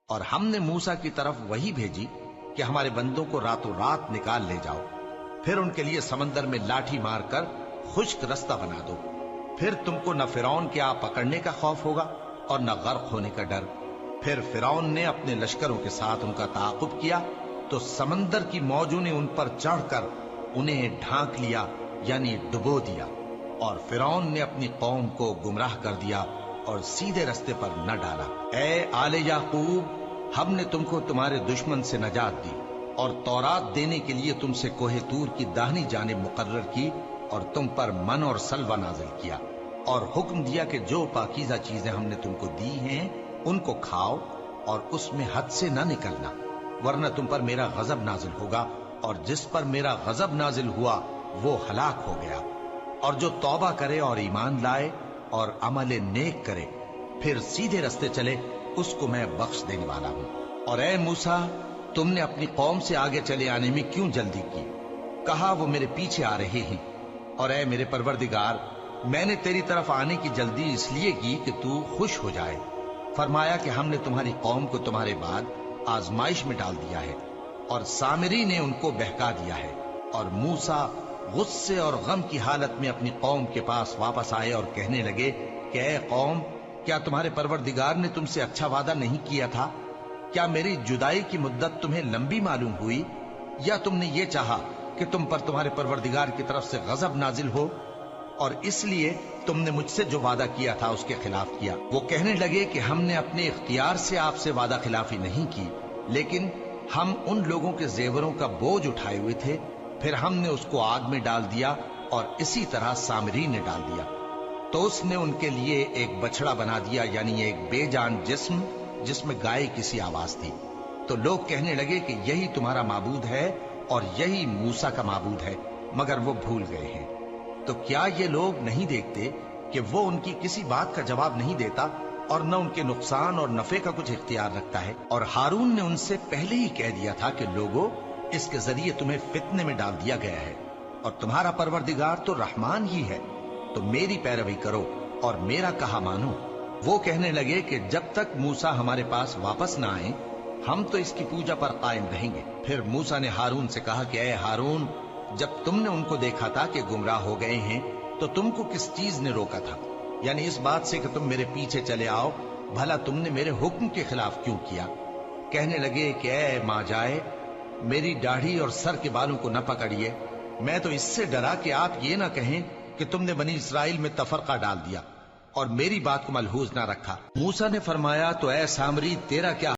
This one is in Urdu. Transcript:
اور ہم نے موسیٰ کی طرف وہی بھیجی کہ ہمارے بندوں کو راتوں رات نکال لے جاؤ، پھر ان کے لیے سمندر میں لاٹھی مار کر خشک رستہ بنا دو، پھر تم کو نہ فرعون کے آ پکڑنے کا خوف ہوگا اور نہ غرق ہونے کا ڈر۔ پھر فرعون نے اپنے لشکروں کے ساتھ ان کا تعاقب کیا تو سمندر کی موجوں نے ان پر چڑھ کر انہیں ڈھانک لیا، یعنی ڈبو دیا، اور فرعون نے اپنی قوم کو گمراہ کر دیا اور سیدھے رستے پر نہ ڈالا۔ اے آل یعقوب، ہم نے تم کو تمہارے دشمن سے نجات دی اور تورات دینے کے لیے تم سے کوہ طور کی داہنی جانب مقرر کی اور تم پر من اور سلوہ نازل کیا، اور حکم دیا کہ جو پاکیزہ چیزیں ہم نے تم کو دی ہیں ان کو کھاؤ اور اس میں حد سے نہ نکلنا، ورنہ تم پر میرا غضب نازل ہوگا، اور جس پر میرا غضب نازل ہوا وہ ہلاک ہو گیا۔ اور جو توبہ کرے اور ایمان لائے اور عمل نیک کرے پھر سیدھے رستے چلے، اس کو میں بخش دینے والا ہوں۔ اور اے موسیٰ، تم نے اپنی قوم سے آگے چلے آنے میں کیوں جلدی کی؟ کہا وہ میرے پیچھے آ رہے ہیں۔ اور اے میرے پروردگار، میں نے تیری طرف آنے کی جلدی اس لیے کی کہ تو خوش ہو جائے۔ فرمایا کہ ہم نے تمہاری قوم کو تمہارے بعد آزمائش میں ڈال دیا ہے، اور سامری نے ان کو بہکا دیا ہے۔ اور موسیٰ غصے اور غم کی حالت میں اپنی قوم کے پاس واپس آئے اور کہنے لگے کہ اے قوم، کیا تمہارے پروردگار نے تم سے اچھا وعدہ نہیں کیا تھا؟ کیا میری جدائی کی مدت تمہیں لمبی معلوم ہوئی، یا تم نے یہ چاہا کہ تم پر تمہارے پروردگار کی طرف سے غضب نازل ہو، اور اس لیے تم نے مجھ سے جو وعدہ کیا تھا اس کے خلاف کیا؟ وہ کہنے لگے کہ ہم نے اپنے اختیار سے آپ سے وعدہ خلافی نہیں کی، لیکن ہم ان لوگوں کے زیوروں کا بوجھ اٹھائے ہوئے تھے، پھر ہم نے اس کو آگ میں ڈال دیا، اور اسی طرح سامری نے ڈال دیا۔ تو اس نے ان کے لیے ایک بچڑا بنا دیا، یعنی ایک بے جان جسم جس میں گائے کی سی آواز تھی۔ تو لوگ کہنے لگے کہ یہی تمہارا معبود ہے اور یہی موسیٰ کا معبود ہے، مگر وہ بھول گئے ہیں۔ تو کیا یہ لوگ نہیں دیکھتے کہ وہ ان کی کسی بات کا جواب نہیں دیتا اور نہ ان کے نقصان اور نفع کا کچھ اختیار رکھتا ہے؟ اور ہارون نے ان سے پہلے ہی کہہ دیا تھا کہ لوگوں، اس کے ذریعے تمہیں فتنے میں ڈال دیا گیا ہے، اور تمہارا پروردگار تو رحمان ہی ہے، تو میری پیروی کرو اور میرا کہا مانو۔ وہ کہنے لگے کہ جب تک موسیٰ ہمارے پاس واپس نہ آئے ہم تو اس کی پوجا پر قائم رہیں گے۔ پھر موسیٰ نے ہارون سے کہا کہ اے ہارون، جب تم نے ان کو دیکھا تھا کہ گمراہ ہو گئے ہیں تو تم کو کس چیز نے روکا تھا؟ یعنی اس بات سے کہ تم میرے پیچھے چلے آؤ، بھلا تم نے میرے حکم کے خلاف کیوں کیا؟ کہنے لگے کہ اے ماں جائے، میری داڑھی اور سر کے بالوں کو نہ پکڑیے، میں تو اس سے ڈرا کہ آپ یہ نہ کہیں کہ تم نے بنی اسرائیل میں تفرقہ ڈال دیا اور میری بات کو ملحوظ نہ رکھا۔ موسیٰ نے فرمایا تو اے سامری، تیرا کیا